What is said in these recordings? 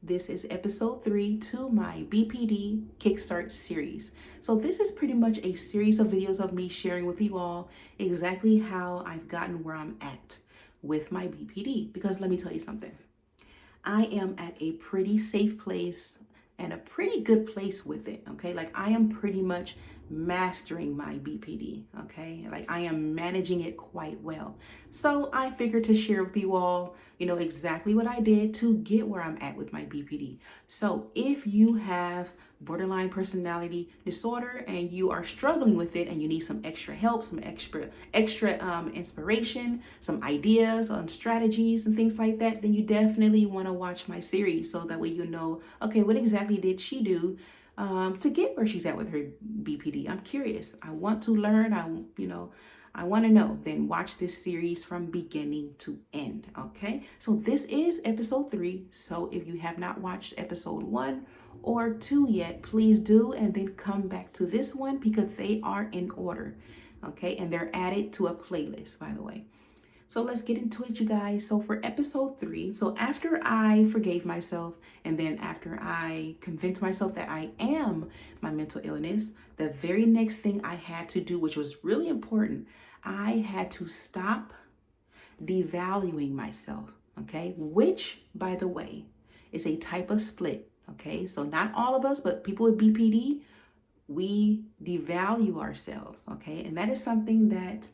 This is episode 3 to my BPD Kickstart series. So this is pretty much a series of videos of me sharing with you all exactly how I've gotten where I'm at with my BPD. Because let me tell you something. I am at a pretty safe place and a pretty good place with it, okay? Like I am pretty much mastering my BPD, okay? Like I am managing it quite well. So I figured to share with you all, exactly what I did to get where I'm at with my BPD. So if you have borderline personality disorder and you are struggling with it and you need some extra help, some extra inspiration, some ideas on strategies and things like that, then you definitely want to watch my series so that way you know, okay, what exactly did she do to get where she's at with her BPD. I'm curious. I want to learn. I want to know. Then watch this series from beginning to end. Okay. So this is episode 3. So if you have not watched episode 1 or 2 yet, please do. And then come back to this one because they are in order. Okay. And they're added to a playlist, by the way. So let's get into it, you guys. So for episode 3, so after I forgave myself and then after I convinced myself that I am my mental illness, the very next thing I had to do, which was really important, I had to stop devaluing myself, okay? Which, by the way, is a type of split, okay? So not all of us, but people with BPD, we devalue ourselves, okay? And that is something that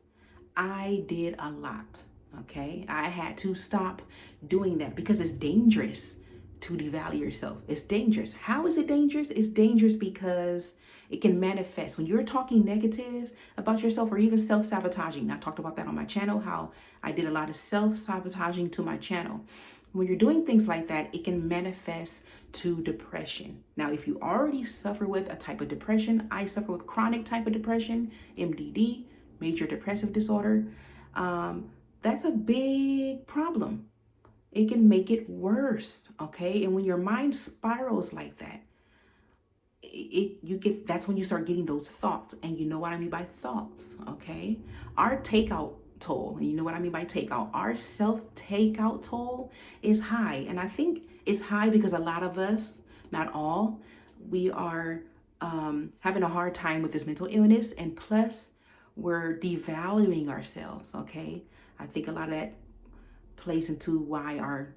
I did a lot. Okay, I had to stop doing that because it's dangerous to devalue yourself. It's dangerous. How is it dangerous? It's dangerous because it can manifest when you're talking negative about yourself or even self-sabotaging. I talked about that on my channel, how I did a lot of self-sabotaging to my channel. When you're doing things like that, it can manifest to depression. Now, if you already suffer with a type of depression, I suffer with chronic type of depression, MDD, major depressive disorder, that's a big problem. It can make it worse, okay? And when your mind spirals like that, that's when you start getting those thoughts. And you know what I mean by thoughts, okay? Our takeout toll, and you know what I mean by takeout, our self takeout toll is high. And I think it's high because a lot of us, not all, we are having a hard time with this mental illness, and plus we're devaluing ourselves, okay? I think a lot of that plays into why our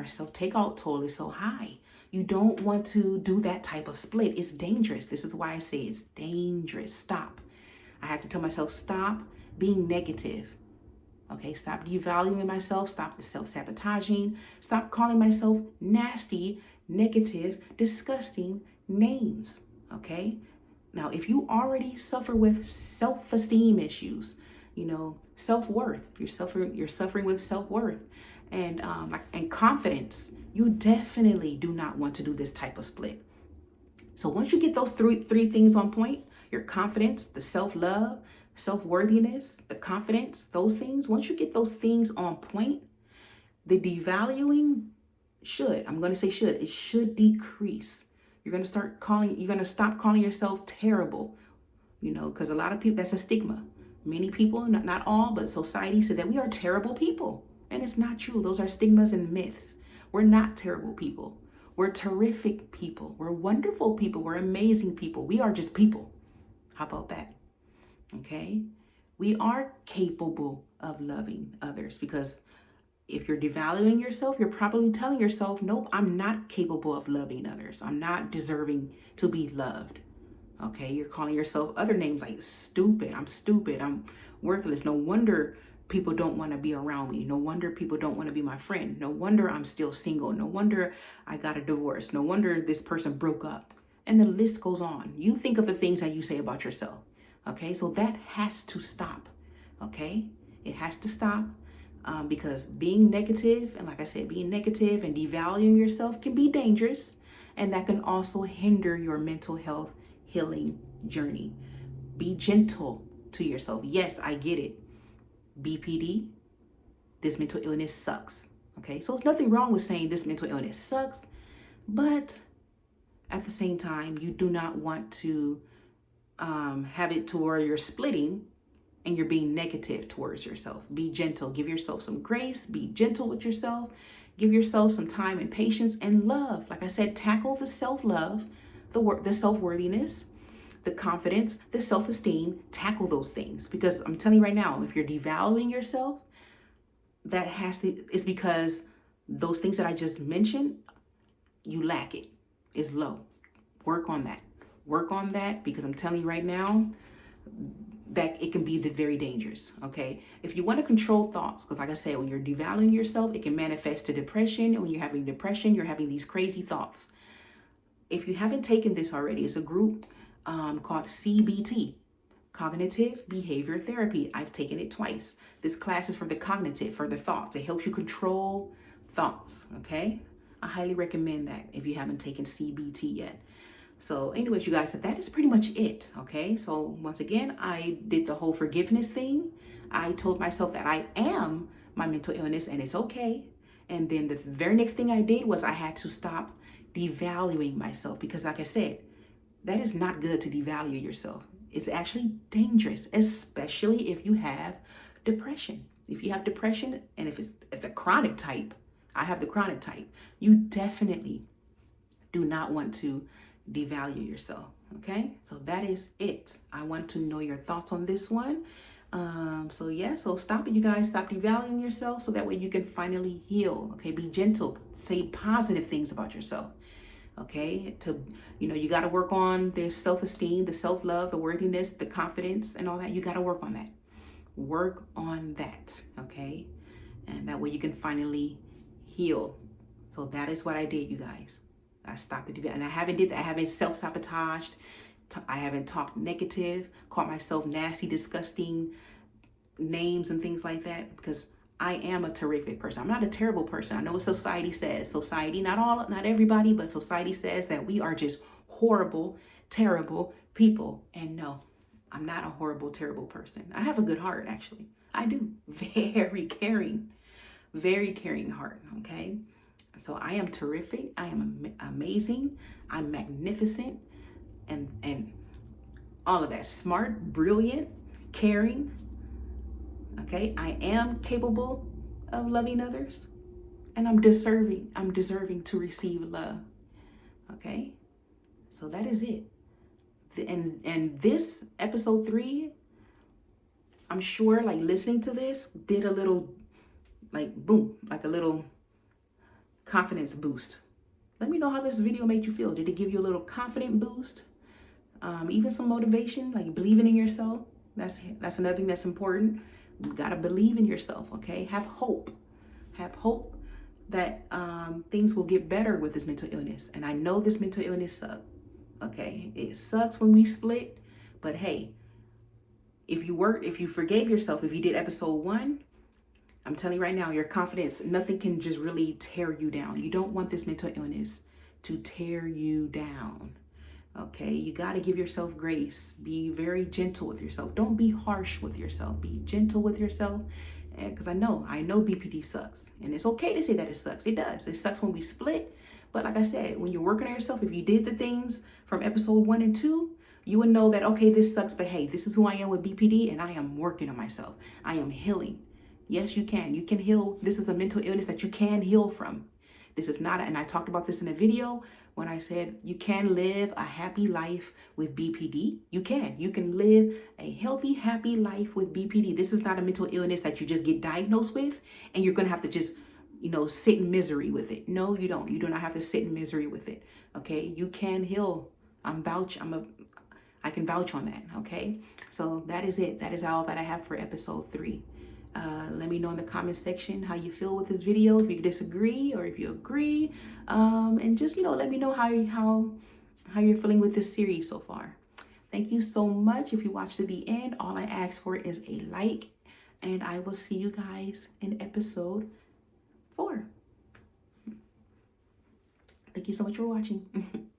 self takeout toll is so high. You don't want to do that type of split. It's dangerous. This is why I say it's dangerous. Stop. I had to tell myself, stop being negative. Okay, stop devaluing myself, stop the self-sabotaging, stop calling myself nasty, negative, disgusting names. Okay? Now, if you already suffer with self-esteem issues, self-worth, you're suffering with self-worth and confidence, you definitely do not want to do this type of split. So once you get those three things on point, your confidence, the self-love, self-worthiness, the confidence, those things, once you get those things on point, the devaluing it should decrease. You're going to stop calling yourself terrible, because a lot of people, that's a stigma. Many people, not all, but society said that we are terrible people. And it's not true. Those are stigmas and myths. We're not terrible people. We're terrific people. We're wonderful people. We're amazing people. We are just people. How about that? Okay? We are capable of loving others because if you're devaluing yourself, you're probably telling yourself, nope, I'm not capable of loving others. I'm not deserving to be loved. Okay, you're calling yourself other names like stupid. I'm worthless. No wonder people don't want to be around me. No wonder people don't want to be my friend. No wonder I'm still single. No wonder I got a divorce. No wonder this person broke up. And the list goes on. You think of the things that you say about yourself. Okay, so that has to stop. Okay, it has to stop because being negative, and like I said, being negative and devaluing yourself can be dangerous. And that can also hinder your mental health healing journey. Be gentle to yourself. Yes, I get it. BPD, this mental illness sucks. Okay, so there's nothing wrong with saying this mental illness sucks, but at the same time, you do not want to have it to where you're splitting and you're being negative towards yourself. Be gentle. Give yourself some grace. Be gentle with yourself. Give yourself some time and patience and love. Like I said, tackle the self-love, the self-worthiness, the confidence, the self-esteem. Tackle those things, because I'm telling you right now, if you're devaluing yourself, it's because those things that I just mentioned, you lack it. It's low. Work on that. Work on that, because I'm telling you right now that it can be very dangerous. Okay. If you want to control thoughts, because like I said, when you're devaluing yourself, it can manifest to depression. And when you're having depression, you're having these crazy thoughts. If you haven't taken this already, it's a group called CBT, Cognitive Behavior Therapy. I've taken it twice. This class is for the cognitive, for the thoughts. It helps you control thoughts. Okay. I highly recommend that if you haven't taken CBT yet. So anyways, you guys, that is pretty much it. Okay. So once again, I did the whole forgiveness thing. I told myself that I am my mental illness and it's okay. And then the very next thing I did was I had to stop devaluing myself, because like I said, that is not good to devalue yourself. It's actually dangerous, especially if you have depression. If you have depression, and if it's the chronic type, I have the chronic type, you definitely do not want to devalue yourself. Okay, so that is it. I want to know your thoughts on this one. So stop it, you guys. Stop devaluing yourself, so that way you can finally heal. Okay, be gentle. Say positive things about yourself. Okay, you got to work on the self-esteem, the self-love, the worthiness, the confidence, and all that. You got to work on that. Work on that. Okay, and that way you can finally heal. So that is what I did, you guys. I stopped the and I haven't self-sabotaged. I haven't talked negative, called myself nasty, disgusting names and things like that, because I am a terrific person. I'm not a terrible person. I know what society says. Society, not everybody, but society says that we are just horrible, terrible people. And no, I'm not a horrible, terrible person. I have a good heart, actually. I do. Very caring heart, okay? So I am terrific. I am amazing. I'm magnificent, and all of that. Smart, brilliant, caring. Okay, I am capable of loving others, and I'm deserving to receive love. Okay, so that is it. And this episode 3, I'm sure, like, listening to this did a little, like, boom, like a little confidence boost. Let me know how this video made you feel. Did it give you a little confident boost? Even some motivation, like believing in yourself. That's another thing that's important. You gotta believe in yourself. Okay, have hope. Have hope that things will get better with this mental illness. And I know this mental illness sucks. Okay, it sucks when we split, but hey, if you forgave yourself, if you did episode 1, I'm telling you right now, your confidence, nothing can just really tear you down. You don't want this mental illness to tear you down. Okay, you got to give yourself grace. Be very gentle with yourself. Don't be harsh with yourself. Be gentle with yourself. Because I know BPD sucks. And it's okay to say that it sucks. It does. It sucks when we split. But like I said, when you're working on yourself, if you did the things from episode 1 and 2, you would know that, okay, this sucks, but hey, this is who I am with BPD, and I am working on myself. I am healing. Yes, you can. You can heal. This is a mental illness that you can heal from. This is not, and I talked about this in a video when I said you can live a happy life with BPD. You can live a healthy, happy life with BPD. This is not a mental illness that you just get diagnosed with and you're going to have to just, sit in misery with it. No, you don't. You do not have to sit in misery with it. Okay. You can heal. I can vouch on that. Okay. So that is it. That is all that I have for episode 3. Let me know in the comment section how you feel with this video, if you disagree or if you agree, and just let me know how you're feeling with this series so far. Thank you so much. If you watched to the end, all I ask for is a like, and I will see you guys in episode 4. Thank you so much for watching.